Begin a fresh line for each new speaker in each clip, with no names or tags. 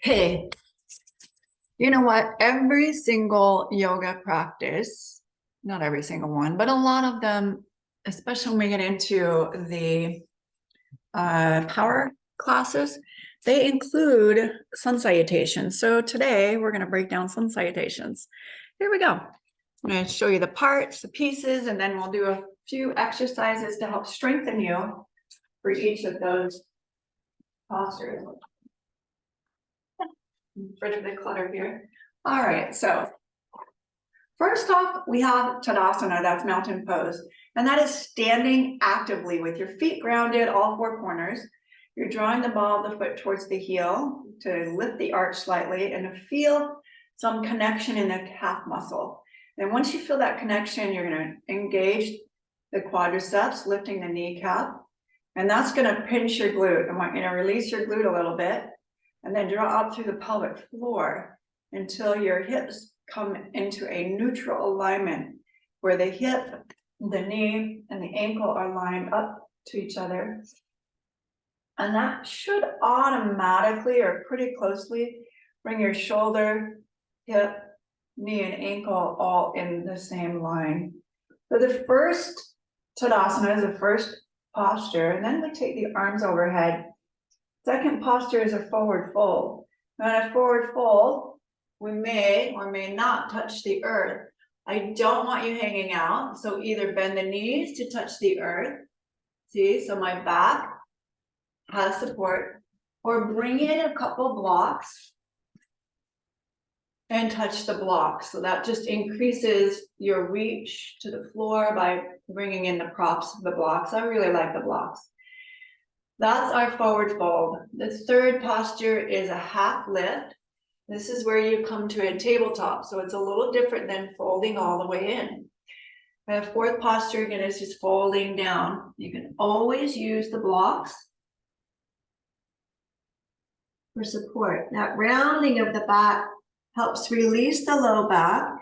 Hey, you know what? Every single yoga practice, not every single one, but a lot of them, especially when we get into the power classes, they include sun salutations. So today we're going to break down sun salutations. Here we go. I'm going to show you the parts, the pieces, and then we'll do a few exercises to help strengthen you for each of those postures. Rid of the clutter here. All right, so first off, we have Tadasana, that's mountain pose. And that is standing actively with your feet grounded, all four corners. You're drawing the ball of the foot towards the heel to lift the arch slightly and to feel some connection in the calf muscle. And once you feel that connection, you're going to engage the quadriceps, lifting the kneecap. And that's going to pinch your glute. I want you to release your glute a little bit and then draw up through the pelvic floor until your hips come into a neutral alignment where the hip, the knee, and the ankle are lined up to each other. And that should automatically or pretty closely bring your shoulder, hip, knee, and ankle all in the same line. So the first Tadasana is the first posture, and then we take the arms overhead. Second posture is a forward fold. Now in a forward fold, we may or may not touch the earth. I don't want you hanging out, so either bend the knees to touch the earth. See, so my back has support, or bring in a couple blocks and touch the blocks. So that just increases your reach to the floor by bringing in the props of the blocks. I really like the blocks. That's our forward fold. The third posture is a half lift. This is where you come to a tabletop. So it's a little different than folding all the way in. The fourth posture again is just folding down. You can always use the blocks for support. That rounding of the back helps release the low back.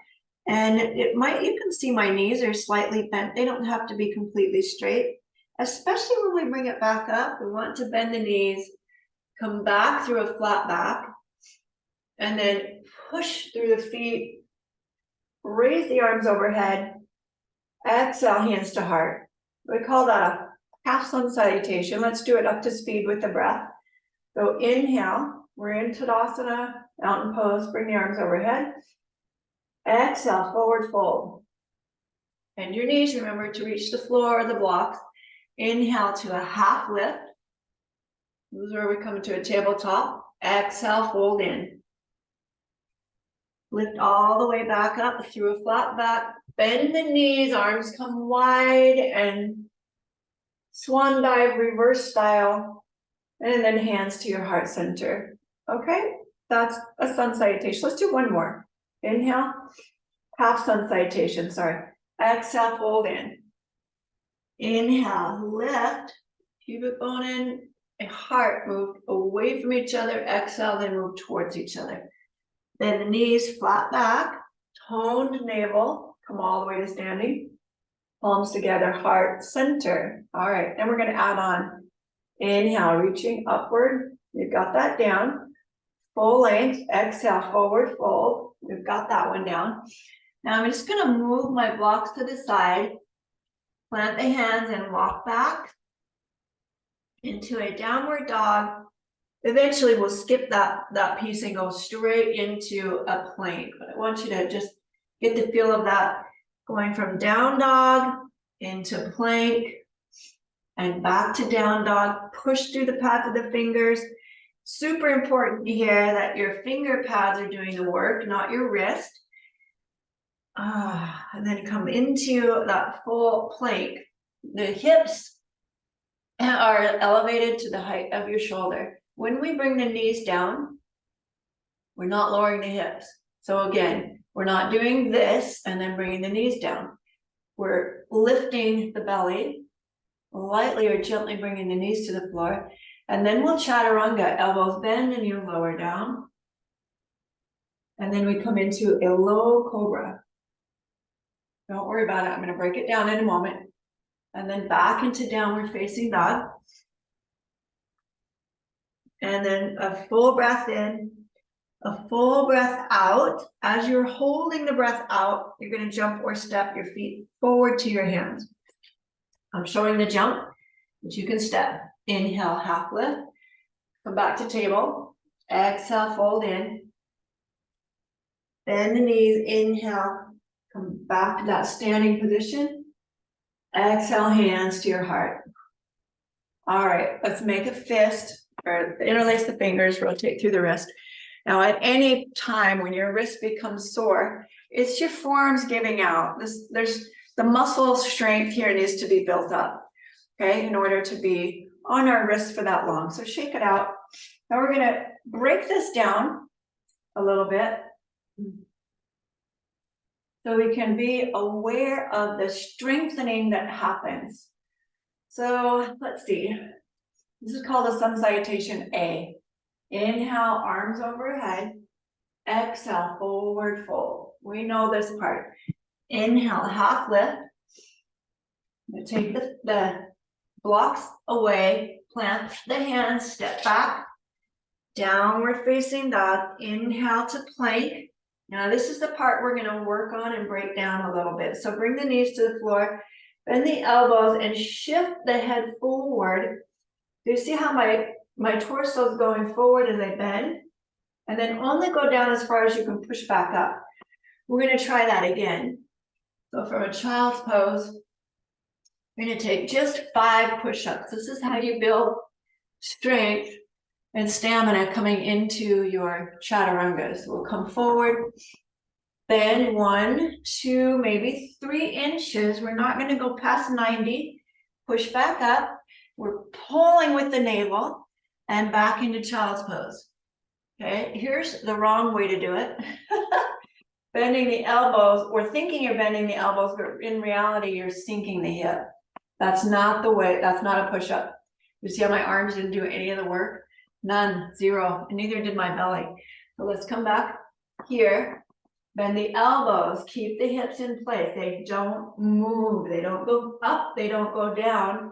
And you can see my knees are slightly bent. They don't have to be completely straight. Especially when we bring it back up, we want to bend the knees, come back through a flat back, and then push through the feet, raise the arms overhead, exhale, hands to heart. We call that a half sun salutation. Let's do it up to speed with the breath. So inhale, we're in Tadasana, mountain pose, bring the arms overhead. Exhale, forward fold. Bend your knees, remember to reach the floor or the blocks. Inhale to a half lift. This is where we come to a tabletop. Exhale, fold in. Lift all the way back up through a flat back. Bend the knees, arms come wide, and swan dive, reverse style. And then hands to your heart center. Okay, that's a sun salutation. Let's do one more. Inhale, half sun salutation, sorry. Exhale, fold in. Inhale, lift, pubic bone in, and heart move away from each other. Exhale, then move towards each other. Then the knees flat back, toned navel, come all the way to standing. Palms together, heart center. All right, then we're going to add on. Inhale, reaching upward. We've got that down. Full length. Exhale, forward fold. We've got that one down. Now I'm just going to move my blocks to the side. Plant the hands and walk back into a downward dog. Eventually we'll skip that piece and go straight into a plank. But I want you to just get the feel of that going from down dog into plank and back to down dog. Push through the pads of the fingers. Super important here that your finger pads are doing the work, not your wrist. And then come into that full plank. The hips are elevated to the height of your shoulder. When we bring the knees down, we're not lowering the hips. So again, we're not doing this and then bringing the knees down. We're lifting the belly, lightly or gently bringing the knees to the floor. And then we'll chaturanga, elbows bend and you lower down. And then we come into a low cobra. Don't worry about it. I'm going to break it down in a moment. And then back into downward facing dog. And then a full breath in. A full breath out. As you're holding the breath out, you're going to jump or step your feet forward to your hands. I'm showing the jump, but you can step. Inhale, half lift. Come back to table. Exhale, fold in. Bend the knees. Inhale. Come back to that standing position. Exhale, hands to your heart. All right, let's make a fist or interlace the fingers, rotate through the wrist. Now, at any time when your wrist becomes sore, it's your forearms giving out. There's the muscle strength here needs to be built up, okay, in order to be on our wrist for that long. So shake it out. Now we're gonna break this down a little bit so we can be aware of the strengthening that happens. So let's see. This is called a Sun Salutation A. Inhale, arms overhead. Exhale, forward fold. We know this part. Inhale, half lift. Take the blocks away, plant the hands, step back. Downward facing dog. Inhale to plank. Now this is the part we're going to work on and break down a little bit. So bring the knees to the floor, bend the elbows and shift the head forward. Do you see how my torso is going forward as I bend? And then only go down as far as you can push back up. We're going to try that again. So from a child's pose, we're going to take just 5 push-ups. This is how you build strength and stamina coming into your chaturanga. So we'll come forward, bend 1, 2, maybe 3 inches. We're not going to go past 90. Push back up. We're pulling with the navel and back into child's pose. Okay, here's the wrong way to do it. Bending the elbows, or thinking you're bending the elbows, but in reality, you're sinking the hip. That's not the way, that's not a push-up. You see how my arms didn't do any of the work? None, 0, and neither did my belly. So let's come back here. Bend the elbows, keep the hips in place. They don't move, they don't go up, they don't go down.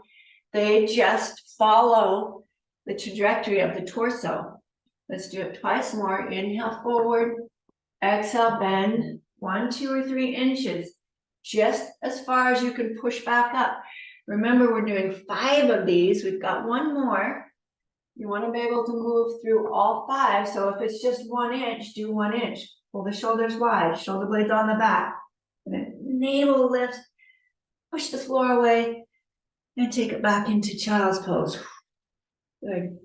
They just follow the trajectory of the torso. Let's do it twice more. Inhale forward, exhale, bend 1, 2, or 3 inches, just as far as you can push back up. Remember, we're doing 5 of these. We've got 1 more. You want to be able to move through all 5. So if it's just 1 inch, do 1 inch. Pull the shoulders wide, shoulder blades on the back. And then navel lifts, push the floor away, and take it back into child's pose. Good.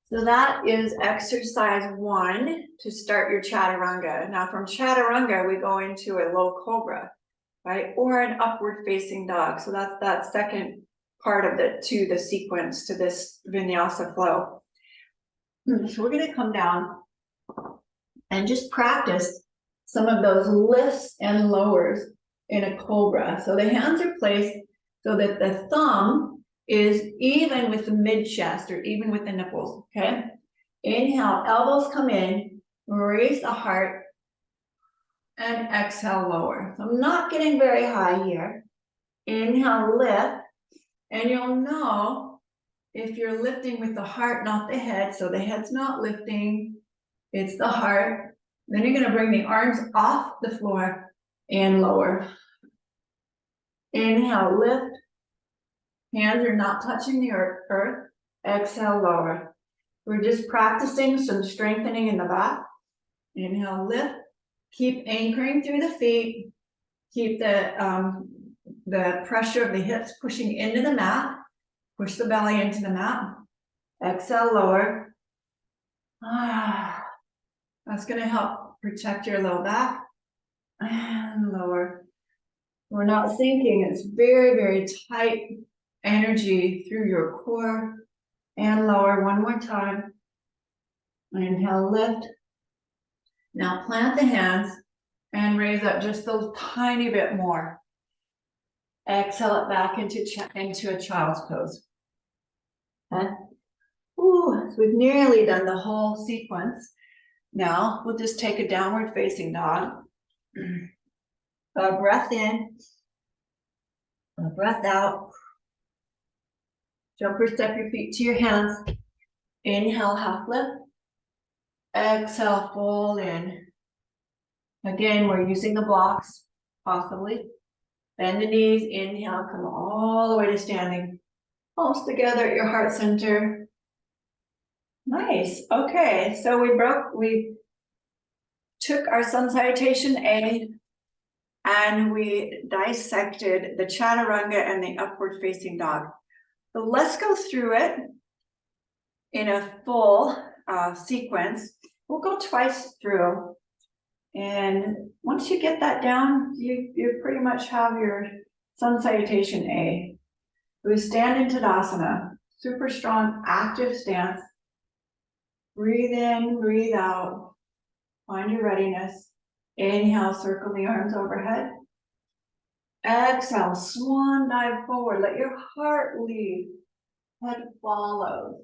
So that is exercise 1 to start your chaturanga. Now from chaturanga, we go into a low cobra, right? Or an upward facing dog. So that's that second part of the sequence to this vinyasa flow. So we're going to come down and just practice some of those lifts and lowers in a cobra. So the hands are placed so that the thumb is even with the mid chest or even with the nipples, okay? Inhale, elbows come in, raise the heart, and exhale, lower. So I'm not getting very high here. Inhale, lift, and you'll know if you're lifting with the heart, not the head. So the head's not lifting, it's the heart. Then you're gonna bring the arms off the floor and lower. Inhale, lift. Hands are not touching the earth. Exhale, lower. We're just practicing some strengthening in the back. Inhale, lift. Keep anchoring through the feet. Keep the pressure of the hips pushing into the mat. Push the belly into the mat. Exhale, lower. That's going to help protect your low back. And lower. We're not sinking. It's very, very tight energy through your core. And lower. One more time. Inhale, lift. Now plant the hands and raise up just a tiny bit more. Exhale it back into a child's pose. Okay. So we've nearly done the whole sequence. Now we'll just take a downward facing dog. A breath in, a breath out. Jump or step your feet to your hands. Inhale, half lift. Exhale, fold in. Again, we're using the blocks, possibly. Bend the knees, inhale, come all the way to standing. Palms together at your heart center. Nice, okay, so we took our Sun Salutation A and we dissected the chaturanga and the upward facing dog. So let's go through it in a full sequence. We'll go twice through. And once you get that down, you pretty much have your Sun Salutation A. We stand in Tadasana, super strong, active stance. Breathe in, breathe out. Find your readiness. Inhale, circle the arms overhead. Exhale, swan dive forward. Let your heart lead. Head follows.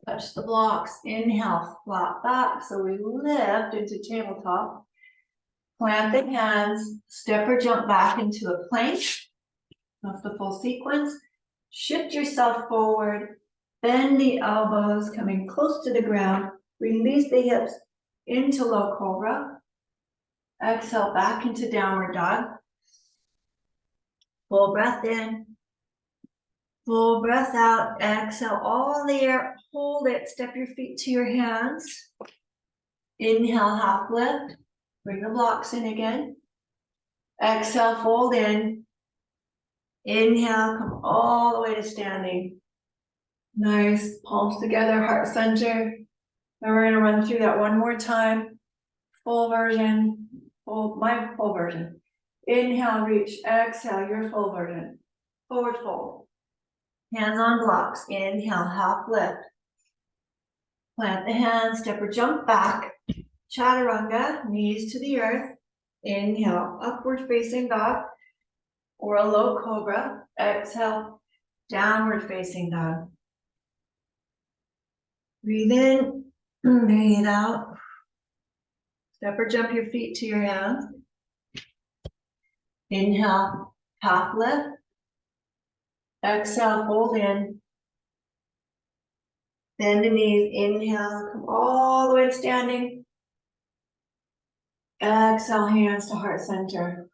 Touch the blocks. Inhale, flat back. So we lift into tabletop. Plant the hands. Step or jump back into a plank. That's the full sequence. Shift yourself forward. Bend the elbows, coming close to the ground. Release the hips into low cobra. Exhale back into downward dog. Full breath in. Full breath out. Exhale all the air. Hold it. Step your feet to your hands. Inhale, half lift. Bring the blocks in again. Exhale, fold in. Inhale, come all the way to standing. Nice. Palms together, heart center. Then we're going to run through that one more time. Full version. My full version. Inhale, reach. Exhale, your full version. Forward fold. Hands on blocks. Inhale, half lift. Plant the hands, step or jump back. Chaturanga, knees to the earth. Inhale, upward facing dog or a low cobra. Exhale, downward facing dog. Breathe in, breathe out. Step or jump your feet to your hands. Inhale, half lift. Exhale, fold in. Bend the knees, inhale, come all the way to standing. Exhale, hands to heart center.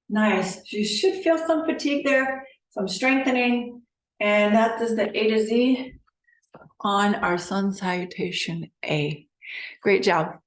Nice. You should feel some fatigue there, some strengthening. And that is the A to Z on our Sun Salutation A. Great job.